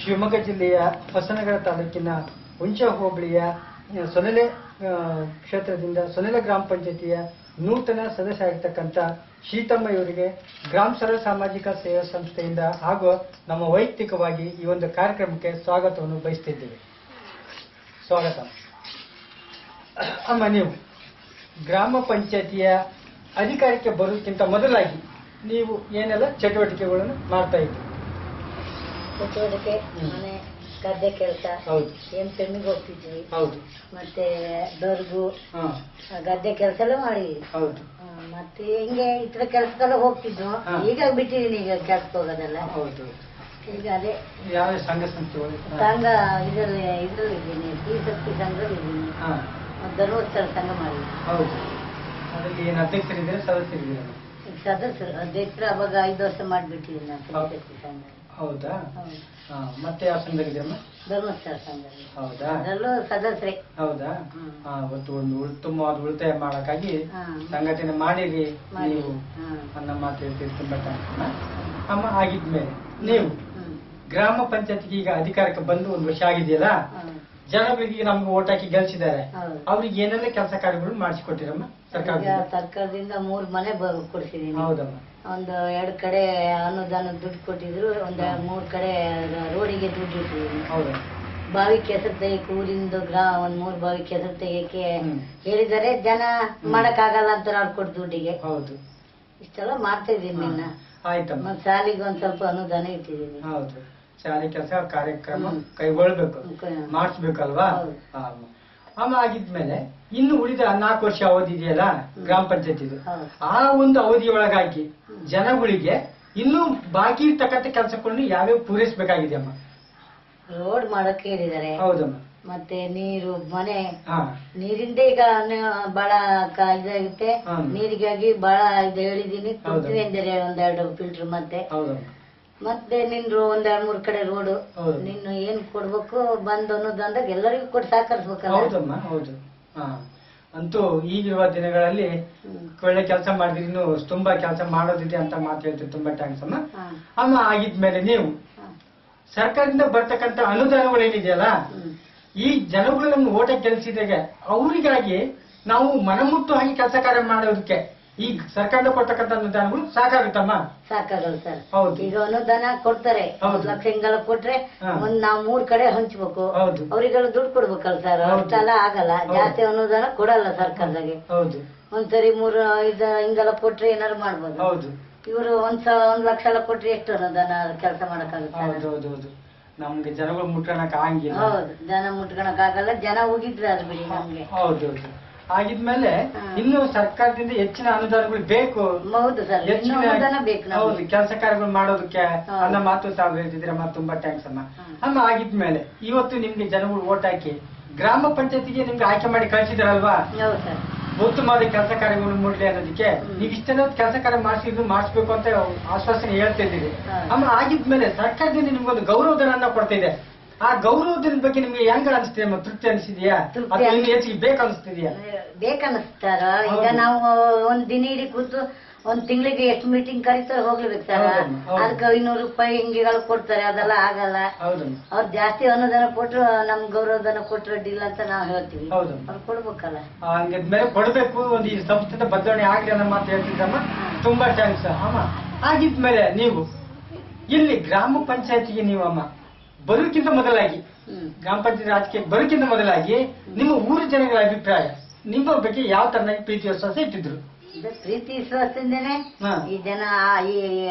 ಶಿವಮೊಗ್ಗ ಜಿಲ್ಲೆಯ ಹೊಸನಗರ ತಾಲೂಕಿನ ಹುಂಚ ಹೋಬಳಿಯ ಸೊನೆಲೆ ಕ್ಷೇತ್ರದಿಂದ ಸೊನೆಲೆ ಗ್ರಾಮ ಪಂಚಾಯತಿಯ ನೂತನ ಸದಸ್ಯ ಆಗಿರ್ತಕ್ಕಂಥ ಶೀತಮ್ಮ ಇವರಿಗೆ ಗ್ರಾಮ ಸರಳ ಸಾಮಾಜಿಕ ಸೇವಾ ಸಂಸ್ಥೆಯಿಂದ ಹಾಗೂ ನಮ್ಮ ವೈಯಕ್ತಿಕವಾಗಿ ಈ ಒಂದು ಕಾರ್ಯಕ್ರಮಕ್ಕೆ ಸ್ವಾಗತವನ್ನು ಬಯಸ್ತಿದ್ದೇವೆ. ಸ್ವಾಗತ ಅಮ್ಮ. ನೀವು ಗ್ರಾಮ ಪಂಚಾಯತಿಯ ಅಧಿಕಾರಕ್ಕೆ ಬರೋದಕ್ಕಿಂತ ಮೊದಲಾಗಿ ನೀವು ಏನೆಲ್ಲ ಚಟುವಟಿಕೆಗಳನ್ನು ಮಾಡ್ತಾ ಇದ್ದೀವಿ? ಚಟುವಟಿಕೆ ಮನೆ ಗದ್ದೆ ಕೆಲಸ. ಹೌದು. ಪೆಣ್ಣಿಗೆ ಹೋಗ್ತಿದ್ವಿ. ಹೌದು. ಮತ್ತೆ ದೊರ್ಗು ಗದ್ದೆ ಕೆಲಸ ಎಲ್ಲ ಮಾಡಿದ್ವಿ. ಹೌದು. ಮತ್ತೆ ಹಿಂಗೆ ಇತರ ಕೆಲಸಕ್ಕೆಲ್ಲ ಹೋಗ್ತಿದ್ವು. ಈಗ ಬಿಟ್ಟಿದೀನಿ, ಈಗ ಕೆಲ್ಸಕ್ಕೆ ಹೋಗೋದೆಲ್ಲ. ಹೌದು. ಈಗ ಅದೇ ಯಾವ ಸಂಘ ಸಂಸ್ಥೆಗಳು? ಸಂಘ ಇದ್ರಲ್ಲಿದ್ದೀನಿ, ಶ್ರೀಶಕ್ತಿ ಸಂಘದಲ್ಲಿ ಇದ್ದೀನಿ. ಧರ್ಮಸ್ಥಳ ಸಂಘ ಮಾಡಿದ್ದೀನಿ. ಹೌದು. ಅದರಲ್ಲಿ ಏನು ಅಧ್ಯಕ್ಷರಿದ್ದೀರಾ, ಸದಸ್ಯರಿದ್ದೀರಾ? ಸದಸ್ಯರು ಅಧ್ಯಕ್ಷರು ಅವಾಗ 5 ವರ್ಷ ಮಾಡಿಬಿಟ್ಟಿದ್ದೀನಿ ನಾನು ಶ್ರೀಶಕ್ತಿ ಸಂಘ. ಹೌದಾ? ಮತ್ತೆ ಯಾವ ಸಂಘದಲ್ಲಿದೆಯಮ್ಮ? ಧರ್ಮಸ್ಥಳ ಸಂಘ. ಹೌದಾ? ಅದರಲ್ಲೂ ಸದಸ್ಯರೇ. ಹೌದಾ? ಅವತ್ತು ಒಂದು ಉತ್ತಮವಾದ ಉಳಿತಾಯ ಮಾಡಕ್ಕಾಗಿ ಸಂಘಟನೆ ಮಾಡಿರಿ ನೀವು ಅನ್ನೋ ಮಾತು ಹೇಳ್ತೀರಿ. ತುಂಬಾ ಅಮ್ಮ. ಆಗಿದ್ಮೇಲೆ ನೀವು ಗ್ರಾಮ ಪಂಚಾಯತ್ಗೆ ಈಗ ಅಧಿಕಾರಕ್ಕೆ ಬಂದು 1 ವರ್ಷ ಆಗಿದೆಯಲ್ಲ, ಜನಗಳಿಗೆ ನಮ್ಗೆ ಓಟ್ ಹಾಕಿ ಗೆಲ್ಸಿದ್ದಾರೆ. ಅವ್ರಿಗೆ ಏನೆಲ್ಲ ಕೆಲಸ ಕಾರ್ಯಗಳು ಮಾಡಿಸಿಕೊಟ್ಟಿರಮ್ಮ ಸರ್ಕಾರದಿಂದ 3 ಮನೆ ಕೊಡ್ಸಿದೀನಿ. ಹೌದಮ್ಮ. ಒಂದು 2 ಕಡೆ ಅನುದಾನ ದುಡ್ಡು ಕೊಟ್ಟಿದ್ರು, ಒಂದು 3 ಕಡೆ ರೋಡಿಗೆ ದುಡ್ಡು ಇಟ್ಟಿದ್ದೀನಿ. ಬಾವಿ ಕೆಸರು ತೆಗಿಯಕ್ಕೆ ಊರಿಂದ ಒಂದ್ 3 ಬಾವಿ ಕೆಸರು ತೆಗಿಯಕ್ಕೆ ಹೇಳಿದ್ದಾರೆ. ಜನ ಮಾಡಕ್ ಆಗಲ್ಲ ಅಂತ ಅವ್ರು ಕೊಟ್ಟು ದುಡ್ಡಿಗೆ. ಹೌದು. ಇಷ್ಟೆಲ್ಲ ಮಾಡ್ತಾ ಇದ್ದೀನಿ. ಆಯ್ತಮ್ಮ. ಶಾಲೆಗೆ ಒಂದ್ ಸ್ವಲ್ಪ ಅನುದಾನ ಇಟ್ಟಿದ್ದೀನಿ. ಹೌದು. ಶಾಲೆ ಕೆಲಸ ಕಾರ್ಯಕ್ರಮ ಕೈಗೊಳ್ಬೇಕು, ಮಾಡಿಸ್ಬೇಕಲ್ವಾ? ಅಮ್ಮ. ಆಗಿದ್ಮೇಲೆ ಇನ್ನು ಉಳಿದ 4 ವರ್ಷ ಅವಧಿ ಇದೆಯಲ್ಲ ಗ್ರಾಮ ಪಂಚಾಯತಿದು, ಆ ಒಂದು ಅವಧಿ ಒಳಗಾಗಿ ಜನಗಳಿಗೆ ಇನ್ನೂ ಬಾಕಿ ಇರ್ತಕ್ಕಂಥ ಕೆಲಸಗಳನ್ನು ಯಾವ್ಯಾವ ಪೂರೈಸಬೇಕಾಗಿದೆ ಅಮ್ಮ? ರೋಡ್ ಮಾಡಕ್ ಹೇಳಿದ್ದಾರೆ. ಹೌದಮ್ಮ. ಮತ್ತೆ ನೀರು, ಮನೆ ನೀರಿಂದ ಈಗ ಬಹಳ ಇದಾಗುತ್ತೆ. ನೀರಿಗಾಗಿ ಬಹಳ ಇದು ಹೇಳಿದೀನಿ. ಕುಡಿಯುವ ಒಂದ್ 2 ಫಿಲ್ಟರ್. ಮತ್ತೆ ನಿನ್ ಒಂದ್ 2-3 ಕಡೆ ರೋಡು ನಿನ್ನ ಏನ್ ಕೊಡ್ಬೇಕು ಬಂದು ಅನ್ನೋದಂದಾಗ ಎಲ್ಲರಿಗೂ ಕೊಟ್ಟು ಸಹಕರಿಸ್ಬೇಕಲ್ಲ. ಹೌದಮ್ಮ. ಹೌದು. ಅಂತೂ ಈಗಿರುವ ದಿನಗಳಲ್ಲಿ ಒಳ್ಳೆ ಕೆಲಸ ಮಾಡಿದ್ರಿ, ಇನ್ನು ತುಂಬಾ ಕೆಲಸ ಮಾಡೋದಿದೆ ಅಂತ ಮಾತು ಹೇಳ್ತೀವಿ. ತುಂಬಾ ಥ್ಯಾಂಕ್ಸ್ ಅಮ್ಮ. ಅಮ್ಮ. ಆಗಿದ್ಮೇಲೆ ನೀವು ಸರ್ಕಾರದಿಂದ ಬರ್ತಕ್ಕಂಥ ಅನುದಾನಗಳು ಏನಿದೆಯಲ್ಲ, ಈ ಜನಗಳು ನಮ್ಮ ಓಟ ಗೆಲ್ಸಿದಾಗ ಅವರಿಗಾಗಿ ನಾವು ಮನಮುಟ್ಟು ಹಾಗೆ ಕೆಲಸ ಕಾರ್ಯ ಮಾಡೋದಕ್ಕೆ ಈ ಸರ್ಕಾರದ ಕೊಡ್ತಕ್ಕಂಥ ಅನುದಾನಗಳು ಸಾಕಾಗುತ್ತಮ್ಮ? ಸಾಕಾಗಲ್ಲ ಸರ್. ಹೌದು. ಈಗ ಅನುದಾನ ಕೊಡ್ತಾರೆ, 1 ಲಕ್ಷ ಹಿಂಗೆಲ್ಲ ಕೊಟ್ರೆ ನಾವ್ 3 ಕಡೆ ಹಂಚ್ಬೇಕು. ಅವ್ರಿಗೆಲ್ಲ ದುಡ್ಡು ಕೊಡ್ಬೇಕಲ್ಲ ಸರ್. ಅಷ್ಟೆಲ್ಲ ಆಗಲ್ಲ. ಜಾಸ್ತಿ ಅನುದಾನ ಕೊಡಲ್ಲ ಸರ್ಕಾರದಾಗೆ. ಒಂದ್ಸರಿ 3-5 ಹಿಂಗೆಲ್ಲ ಕೊಟ್ರೆ ಏನಾರು ಮಾಡ್ಬೋದು. ಇವರು 1 ಲಕ್ಷ ಎಲ್ಲ ಕೊಟ್ರೆ ಎಷ್ಟು ಅನುದಾನ ಕೆಲಸ ಮಾಡಕ್ಕಾಗುತ್ತೆ? ನಮ್ಗೆ ಜನಗಳು ಮುಟ್ಕೊಳಕ್ ಆಗಿಲ್ಲ. ಹೌದು. ಜನ ಮುಟ್ಕೊಳಕ್ ಆಗಲ್ಲ. ಜನ ಹೋಗಿದ್ರೆ ಅದು ಬಿಡಿ ನಮ್ಗೆ. ಹೌದು. ಆಗಿದ್ಮೇಲೆ ಇನ್ನು ಸರ್ಕಾರದಿಂದ ಹೆಚ್ಚಿನ ಅನುದಾನಗಳು ಬೇಕು. ಹೌದು ಸರ್, ಅನುದಾನ ಬೇಕು. ಹೌದು. ಕೆಲಸ ಕಾರ್ಯಗಳು ಮಾಡೋದಕ್ಕೆ ಅನ್ನೋ ಮಾತು ತಾವು ಹೇಳ್ತಿದ್ದೀರಮ್ಮ. ತುಂಬಾ ಥ್ಯಾಂಕ್ಸ್ ಅಮ್ಮ. ಅಮ್ಮ. ಆಗಿದ್ಮೇಲೆ ಇವತ್ತು ನಿಮ್ಗೆ ಜನಗಳು ಓಟ್ ಹಾಕಿ ಗ್ರಾಮ ಪಂಚಾಯತಿಗೆ ನಿಮ್ಗೆ ಆಯ್ಕೆ ಮಾಡಿ ಕಳಿಸಿದಾರಲ್ವಾ? ಉತ್ತಮವಾದ ಕೆಲಸ ಕಾರ್ಯಗಳು ಮೂಡಲಿ ಅನ್ನೋದಕ್ಕೆ ನೀವು ಇಷ್ಟೆಲ್ಲ ಕೆಲಸ ಕಾರ್ಯ ಮಾಡಿಸ್ಬೇಕು ಅಂತ ಆಶ್ವಾಸನೆ ಹೇಳ್ತಾ ಇದ್ದೀರಿ ಅಮ್ಮ. ಆಗಿದ್ಮೇಲೆ ಸರ್ಕಾರದಿಂದ ನಿಮ್ಗೊಂದು ಗೌರವಧನ ಕೊಡ್ತಾ ಇದೆ. ಆ ಗೌರವದ ಬಗ್ಗೆ ನಿಮ್ಗೆ ಹೆಂಗ ಅನಿಸ್ತಿದೆ ಅಮ್ಮ? ತೃಪ್ತಿ ಅನಿಸಿದ್ಯಾ? ಹೆಚ್ಚಿಗೆ ಬೇಕನ್ನಿಸ್ತಿದ್ಯಾ? ಬೇಕನ್ನಿಸ್ತಾರ. ಈಗ ನಾವು ಒಂದ್ ದಿನ ಇಡೀ ಕೂತು 1 ತಿಂಗಳಿಗೆ ಎಷ್ಟು ಮೀಟಿಂಗ್ ಕರೀತಾರೆ ಹೋಗ್ಲೇಬೇಕು ಸರ್. ಅದಕ್ಕೆ 500 ರೂಪಾಯಿ ಹಿಂಗೆಗಳು ಕೊಡ್ತಾರೆ. ಅದೆಲ್ಲ ಆಗಲ್ಲ. ಅವ್ರು ಜಾಸ್ತಿ ಅನುದಾನ ಕೊಟ್ರು ನಮ್ ಗೌರವಧನ ಕೊಟ್ರು ಅಡ್ಡಿಲ್ಲ ಅಂತ ನಾವ್ ಹೇಳ್ತೀವಿ. ಅವ್ರು ಕೊಡ್ಬೇಕಲ್ಲ. ಹಂಗಿದ್ಮೇಲೆ ಕೊಡ್ಬೇಕು. ಒಂದು ಈ ಸಂಸ್ಥೆ ಬದಲಾವಣೆ ಆಗ್ಲಿ ಅನ್ನೋ ಮಾತು ಹೇಳ್ತಿದ್ದಮ್ಮ. ತುಂಬಾ ಥ್ಯಾಂಕ್ಸ್ ಅಮ್ಮ. ಆಗಿದ್ಮೇಲೆ ನೀವು ಇಲ್ಲಿ ಗ್ರಾಮ ಪಂಚಾಯತಿಗೆ ನೀವು ಅಮ್ಮ ಬರೋಕ್ಕಿಂತ ಮೊದಲಾಗಿ, ಗ್ರಾಮ ಪಂಚಾಯತ್ ರಾಜಕೀಯ ಬರೋಕ್ಕಿಂತ ಮೊದಲಾಗಿ ನಿಮ್ಮ ಊರು ಜನಗಳ ಅಭಿಪ್ರಾಯ ನಿಮ್ಮ ಬಗ್ಗೆ ಯಾವ ತರನಾಗಿ ಪ್ರೀತಿ ವಿಶ್ವಾಸ ಇಟ್ಟಿದ್ರು? ಪ್ರೀತಿ ವಿಶ್ವಾಸದಿಂದನೇ ಈ ಜನ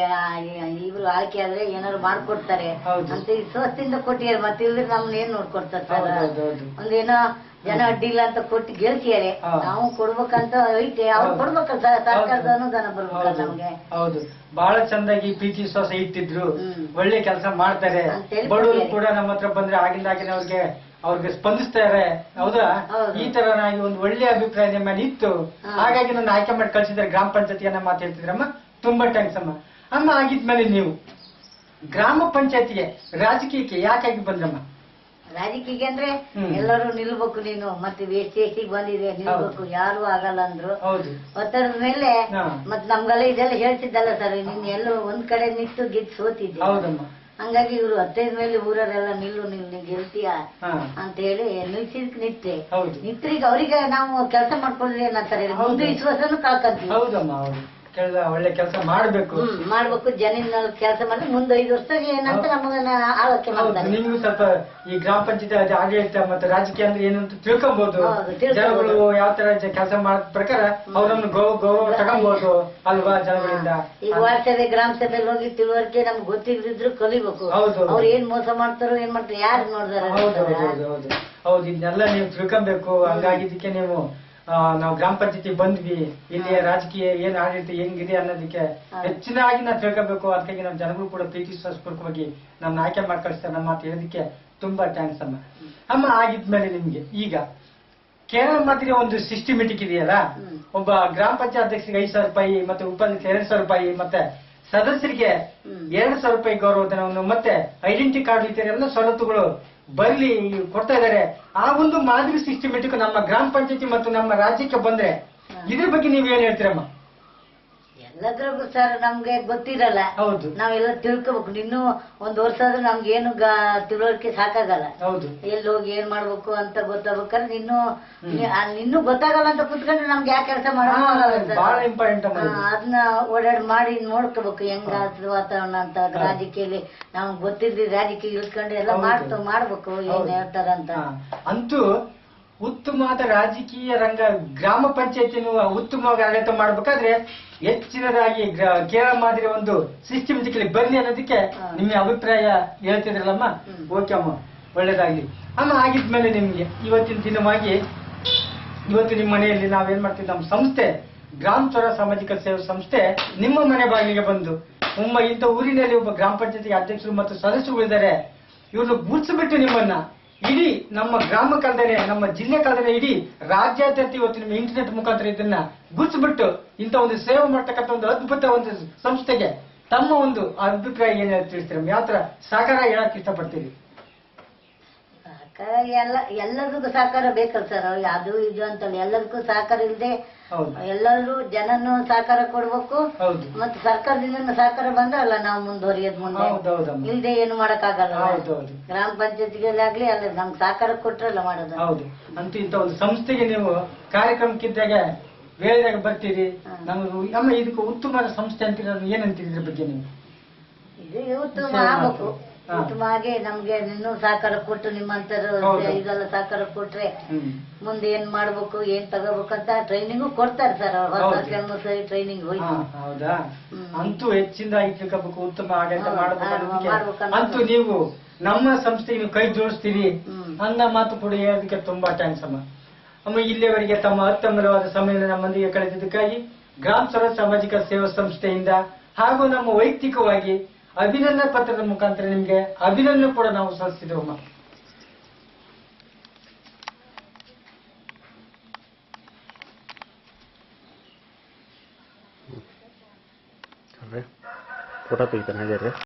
ಇವ್ರು ಆಯ್ಕೆ ಆದ್ರೆ ಏನಾದ್ರು ಮಾಡ್ಕೊಡ್ತಾರೆ ಅಂತ ವಿಶ್ವಾಸದಿಂದ ಕೊಟ್ಟಿದ್ದಾರೆ. ಮತ್ತೆ ಇಲ್ಲದ್ರೆ ನಮ್ನ ಏನ್ ನೋಡ್ಕೊಡ್ತಾರೆ ಸರ್? ಒಂದೇನೋ ಜನ ಅಡ್ಡಿ ಇಲ್ಲ ಅಂತ ಕೊಟ್ಟು ಗೆಲ್ಸಿಯಾರೆ. ನಾವು ಕೊಡ್ಬೇಕಂತ ಐತೆ. ಅವ್ರು ಕೊಡ್ಬೇಕಲ್ಲ ಸರ್ಕಾರದ ಅನುದಾನ ಬರ್ಬೇಕಲ್ಲ ನಮ್ಗೆ. ಹೌದು. ಬಹಳ ಚಂದಾಗಿ ಪ್ರೀತಿ ವಿಶ್ವಾಸ ಇಟ್ಟಿದ್ರು. ಒಳ್ಳೆ ಕೆಲಸ ಮಾಡ್ತಾರೆ. ಬಡವರು ಕೂಡ ನಮ್ಮ ಹತ್ರ ಬಂದ್ರೆ ಆಗಿಂದಾಗಿನ ಅವ್ರಿಗೆ ಸ್ಪಂದಿಸ್ತಾರೆ. ಹೌದಾ? ಈ ತರನಾಗಿ ಒಂದು ಒಳ್ಳೆ ಅಭಿಪ್ರಾಯ ನಿಮ್ಮ ಮೇಲೆ ಇತ್ತು. ಹಾಗಾಗಿ ನನ್ನ ಆಯ್ಕೆ ಮಾಡಿ ಕಳ್ಸಿದ್ರೆ ಗ್ರಾಮ ಪಂಚಾಯತಿ ಅನ್ನೋ ಮಾತು ಹೇಳ್ತಿದ್ರಮ್ಮ. ತುಂಬಾ ಥ್ಯಾಂಕ್ಸ್ ಅಮ್ಮ. ಅಮ್ಮ. ಆಗಿದ್ಮೇಲೆ ನೀವು ಗ್ರಾಮ ಪಂಚಾಯತಿಗೆ ರಾಜಕೀಯಕ್ಕೆ ಯಾಕಾಗಿ ಬಂದ್ರಮ್ಮ? ರಾಜಕೀಯ ಅಂದ್ರೆ ಎಲ್ಲರೂ ನಿಲ್ಬೇಕು, ನೀನು ಮತ್ತೆ ಎಷ್ಟಿಗೆ ಬಂದಿದೆ ನಿಲ್ಬೇಕು, ಯಾರು ಆಗಲ್ಲ ಅಂದ್ರು. ಒತ್ತಡದ ಮೇಲೆ ಮತ್ ನಮ್ಗೆಲ್ಲ ಇದೆಲ್ಲ ಹೇಳ್ತಿದ್ದಲ್ಲ ಸರ್, ನೀನ್ ಎಲ್ಲೋ ಒಂದ್ ಕಡೆ ನಿಂತು ಗೆದ್ದು ಸೋತಿದ್ದೆ. ಹಂಗಾಗಿ ಇವ್ರು 15 ಮೇಲೆ ಊರರೆಲ್ಲ ನಿಲ್ಲು ನೀನ್ ಗೆಲ್ತೀಯ ಅಂತ ಹೇಳಿ ನಿಂತೆ. ನಿಂತ್ರೀಗ ಅವ್ರಿಗೆ ನಾವು ಕೆಲಸ ಮಾಡ್ಕೊಂಡ್ರಿ ಏನಂತಾರೆ, ಮುಂದೆ ವಿಶ್ವಾಸನು ಕಳ್ಕೊಂತೀವಿ. ಒಳ್ಳೆ ಕೆಲಸ ಮಾಡ್ಬೇಕು ಜನಿನ ಕೆಲಸ ಮಾಡಿ ಮುಂದೆ 5 ವರ್ಷ ಏನಂತ ನಮಗ ಆಲೋಚನೆ ಮಾಡ್ತಾರೆ. ನಿಮ್ಗೂ ಸ್ವಲ್ಪ ಈ ಗ್ರಾಮ ಪಂಚಾಯತ್ ಆಡಳಿತ ಮತ್ತೆ ರಾಜಕೀಯ ಅಂದ್ರೆ ಏನಂತ ತಿಳ್ಕೊಬಹುದು, ಜನಗಳು ಯಾವ ತರ ಕೆಲಸ ಮಾಡೋ ಪ್ರಕಾರ ಅವ್ರನ್ನು ಗೌರವ ತಗೊಂಬಹುದು ಅಲ್ವಾ ಜನಗಳಿಂದ. ಈಗ ವಾರ್ಡ್ ಸಭೆ ಗ್ರಾಮ ಸಭೆಯಲ್ಲಿ ಹೋಗಿ ತಿಳುವಳಿಕೆ ನಮ್ಗೆ ಗೊತ್ತಿದ್ರು ಕಲಿಬೇಕು. ಅವ್ರು ಏನ್ ಮೋಸ ಮಾಡ್ತಾರೋ ಏನ್ ಮಾಡ್ತಾರೋ ಯಾರು ನೋಡ್ದಾರ. ಹೌದು, ಇದನ್ನೆಲ್ಲ ನೀವು ತಿಳ್ಕೊಬೇಕು. ಹಂಗಾಗಿದ್ದಕ್ಕೆ ನೀವು ನಾವು ಗ್ರಾಮ ಪಂಚಾಯತಿ ಬಂದ್ವಿ, ಇಲ್ಲಿ ರಾಜಕೀಯ ಏನ್ ಆಡಳಿತ ಹೆಂಗಿದೆ ಅನ್ನೋದಕ್ಕೆ ಹೆಚ್ಚಿನಾಗಿ ನಾವು ತಿಳ್ಕೊಬೇಕು. ಅದಕ್ಕಾಗಿ ನಮ್ಮ ಜನಗಳು ಕೂಡ ಪ್ರೀತಿ ವಿಶ್ವಾಸಪೂರ್ವಕವಾಗಿ ನಮ್ಮ ಆಯ್ಕೆ ಮಾಡಿ ಕಳಿಸ್ತಾರೆ. ನಮ್ಮ ಮಾತು ಹೇಳೋದಕ್ಕೆ ತುಂಬಾ ಥ್ಯಾಂಕ್ಸ್ ಅಮ್ಮ. ಆಗಿದ್ಮೇಲೆ ನಿಮ್ಗೆ ಈಗ ಕೇರಳ ಮಾತ್ರ ಒಂದು ಸಿಸ್ಟಮೆಟಿಕ್ ಇದೆಯಲ್ಲ, ಒಬ್ಬ ಗ್ರಾಮ ಪಂಚಾಯತ್ ಅಧ್ಯಕ್ಷರಿಗೆ 5,000 ರೂಪಾಯಿ, ಮತ್ತೆ ಉಪಾಧ್ಯಕ್ಷರಿಗೆ 2,000 ರೂಪಾಯಿ, ಮತ್ತೆ ಸದಸ್ಯರಿಗೆ 2,000 ರೂಪಾಯಿ ಗೌರವಧನವನ್ನು, ಮತ್ತೆ ಐಡೆಂಟಿ ಕಾರ್ಡ್ ಇತ್ಯಾದಿ ಎಲ್ಲ ಸವಲತ್ತುಗಳು ಬರ್ಲಿ ಕೊಡ್ತಾ ಇದಾರೆ. ಆ ಒಂದು ಮಾದರಿ ಸಿಸ್ಟಮೆಟಿಕ್ ನಮ್ಮ ಗ್ರಾಮ ಪಂಚಾಯತಿ ಮತ್ತು ನಮ್ಮ ರಾಜ್ಯಕ್ಕೆ ಬಂದ್ರೆ ಇದ್ರ ಬಗ್ಗೆ ನೀವ್ ಏನ್ ಹೇಳ್ತೀರಮ್ಮ? ಎಲ್ಲದ್ರಾಗೂ ಸರ್ ನಮ್ಗೆ ಗೊತ್ತಿರಲ್ಲ. ಹೌದು, ನಾವೆಲ್ಲ ತಿಳ್ಕೊಬೇಕು. ಇನ್ನು 1 ವರ್ಷ ಆದ್ರೂ ನಮ್ಗೆ ಏನು ತಿಳುವಳಿಕೆ ಸಾಕಾಗಲ್ಲ. ಹೌದು, ಎಲ್ಲಿ ಹೋಗಿ ಏನ್ ಮಾಡ್ಬೇಕು ಅಂತ ಗೊತ್ತಾಗ್ಬೇಕಾದ್ರೆ ಇನ್ನು ಗೊತ್ತಾಗಲ್ಲ ಅಂತ ಕುತ್ಕೊಂಡ್ರೆ ನಮ್ಗೆ ಯಾಕೆ ಕೆಲಸ ಮಾಡೋದು? ಬಹಳ ಇಂಪಾರ್ಟೆಂಟ್. ಅದನ್ನ ಓಡಾಡಿ ಮಾಡಿ ನೋಡ್ಕೋಬೇಕು ಹೆಂಗಾಗ್ತದೆ ವಾತಾವರಣ ಅಂತ. ರಾಜಕೀಯಲ್ಲಿ ನಮ್ಗೆ ಗೊತ್ತಿದ್ರಿ ರಾಜಕೀಯ ಇಳ್ಕೊಂಡು ಎಲ್ಲ ಮಾಡ್ಬೇಕು ಏನ್ ಹೇಳ್ತಾರ ಅಂತ. ಅಂತೂ ಉತ್ತಮವಾದ ರಾಜಕೀಯ ರಂಗ ಗ್ರಾಮ ಪಂಚಾಯತಿನ ಉತ್ತಮವಾಗಿ ಆಡಳಿತ ಮಾಡ್ಬೇಕಾದ್ರೆ ಹೆಚ್ಚಿನದಾಗಿ ಕೇರಳ ಮಾದರಿ ಒಂದು ಸಿಸ್ಟಮೆಟಿಕಲಿ ಬನ್ನಿ ಅನ್ನೋದಕ್ಕೆ ನಿಮ್ಮ ಅಭಿಪ್ರಾಯ ಹೇಳ್ತಿದ್ರಲ್ಲಮ್ಮ. ಓಕೆ ಅಮ್ಮ, ಒಳ್ಳೇದಾಗ್ಲಿ ಅಮ್ಮ. ಆಗಿದ್ಮೇಲೆ ನಿಮ್ಗೆ ಇವತ್ತಿನ ದಿನವಾಗಿ ಇವತ್ತು ನಿಮ್ಮ ಮನೆಯಲ್ಲಿ ನಾವೇನ್ ಮಾಡ್ತೀವಿ, ನಮ್ಮ ಸಂಸ್ಥೆ ಗ್ರಾಮ ಸ್ವರ ಸಾಮಾಜಿಕ ಸೇವಾ ಸಂಸ್ಥೆ ನಿಮ್ಮ ಮನೆ ಬಾಗಿಲಿಗೆ ಬಂದು ಇಂಥ ಊರಿನಲ್ಲಿ ಒಬ್ಬ ಗ್ರಾಮ ಪಂಚಾಯತಿ ಅಧ್ಯಕ್ಷರು ಮತ್ತು ಸದಸ್ಯರುಗಳಿದ್ದಾರೆ, ಇವ್ರನ್ನ ಗುರುತಿಸ್ಬಿಟ್ಟು ನಿಮ್ಮನ್ನ ಇಡೀ ನಮ್ಮ ಗ್ರಾಮ ಕಲ್ದನೆ ನಮ್ಮ ಜಿಲ್ಲೆ ಕಲ್ದನೆ ಇಡೀ ರಾಜ್ಯಾದ್ಯಂತ ಇವತ್ತು ನಿಮ್ಮ ಇಂಟರ್ನೆಟ್ ಮುಖಾಂತರ ಇದನ್ನ ಗುರುತಿಸ್ಬಿಟ್ಟು ಇಂಥ ಒಂದು ಸೇವೆ ಮಾಡ್ತಕ್ಕಂಥ ಒಂದು ಅದ್ಭುತ ಒಂದು ಸಂಸ್ಥೆಗೆ ತಮ್ಮ ಒಂದು ಅಭಿಪ್ರಾಯ ಏನ್ ತಿಳಿಸ್ತೀರ? ಯಾವ ತರ ಸಹಕಾರ ಹೇಳಕ್ ಇಷ್ಟಪಡ್ತೀರಿ? ಎಲ್ಲರಿಗೂ ಸಹಕಾರ ಬೇಕಲ್ಲ ಸರ್. ಅದು ಇದು ಅಂತಲ್ಲ, ಎಲ್ಲರಿಗೂ ಸಹಕಾರ ಇಲ್ಲದೆ ಎಲ್ಲರೂ ಜನನು ಸಹಕಾರ ಕೊಡ್ಬೇಕು. ಮತ್ತೆ ಸರ್ಕಾರದಿಂದ ಸಹಕಾರ ಬಂದ್ರಲ್ಲ ನಾವು ಮುಂದುವರಿಯೋದ್. ಮುಂದೆ ಇಲ್ದೆ ಏನು ಮಾಡಕ್ ಆಗಲ್ಲ. ಗ್ರಾಮ ಪಂಚಾಯತಿಗಳಾಗ್ಲಿ ಅಲ್ಲ ನಮ್ಗೆ ಸಹಕಾರ ಕೊಟ್ರಲ್ಲ ಮಾಡೋದು. ಹೌದು, ಅಂತೂ ಇಂಥ ಒಂದು ಸಂಸ್ಥೆಗೆ ನೀವು ಕಾರ್ಯಕ್ರಮಕ್ಕಿದ್ದಾಗ ವೇಳೆದಾಗ ಬರ್ತೀರಿ. ನಮ್ಮ ಇದಕ್ಕೆ ಉತ್ತಮವಾದ ಸಂಸ್ಥೆ ಅಂತೀರ, ಏನಂತೀರಿ ಇದ್ರ ಬಗ್ಗೆ ನೀವು? ಇದು ಉತ್ತಮ ಆಗ್ಬೇಕು. ಉತ್ತಮವಾಗಿ ನಮ್ಗೆ ಇನ್ನೂ ಸಹಕಾರ ಕೊಟ್ಟು ನಿಮ್ಮಂತರ ಇದೆಲ್ಲ ಸಹಕಾರ ಕೊಟ್ರೆ ಮುಂದೆ ಏನ್ ಮಾಡ್ಬೇಕು ಏನ್ ತಗೋಬೇಕಂತ ಟ್ರೈನಿಂಗು ಕೊಡ್ತಾರೆ ಸರ್. ಟ್ರೈನಿಂಗ್ ಹೋಯ್ತು. ಹೌದಾ? ಅಂತೂ ಹೆಚ್ಚಿನದಾಗಿ ತಿಳ್ಕೋಬೇಕು, ಉತ್ತಮ ಆಡಳಿತ ಮಾಡಬೇಕು. ಅಂತೂ ನೀವು ನಮ್ಮ ಸಂಸ್ಥೆಗೆ ನೀವು ಕೈ ಜೋಡಿಸ್ತೀರಿ ಅನ್ನೋ ಮಾತು ಕೂಡ ಹೇಳೋದಕ್ಕೆ ತುಂಬಾ ಥ್ಯಾಂಕ್ಸ್ ಅಮ್ಮ. ಇಲ್ಲಿಯವರೆಗೆ ತಮ್ಮ ಅತ್ಯಮೂಲ್ಯವಾದ ಸಮಯ ನಮ್ಮೊಂದಿಗೆ ಕಳೆದಿದ್ದಕ್ಕಾಗಿ ಗ್ರಾಮ ಸ್ವರ ಸಾಮಾಜಿಕ ಸೇವಾ ಸಂಸ್ಥೆಯಿಂದ ಹಾಗೂ ನಮ್ಮ ವೈಯಕ್ತಿಕವಾಗಿ ಅಭಿನಂದನಾ ಪತ್ರದ ಮುಖಾಂತರ ನಿಮ್ಗೆ ಅಭಿನಂದನೆ ಕೂಡ ನಾವು ಸಲ್ಲಿಸಿದ್ದೇವಮ್ಮ. ಫೋಟೋ ತೆಗಿತಾನೆ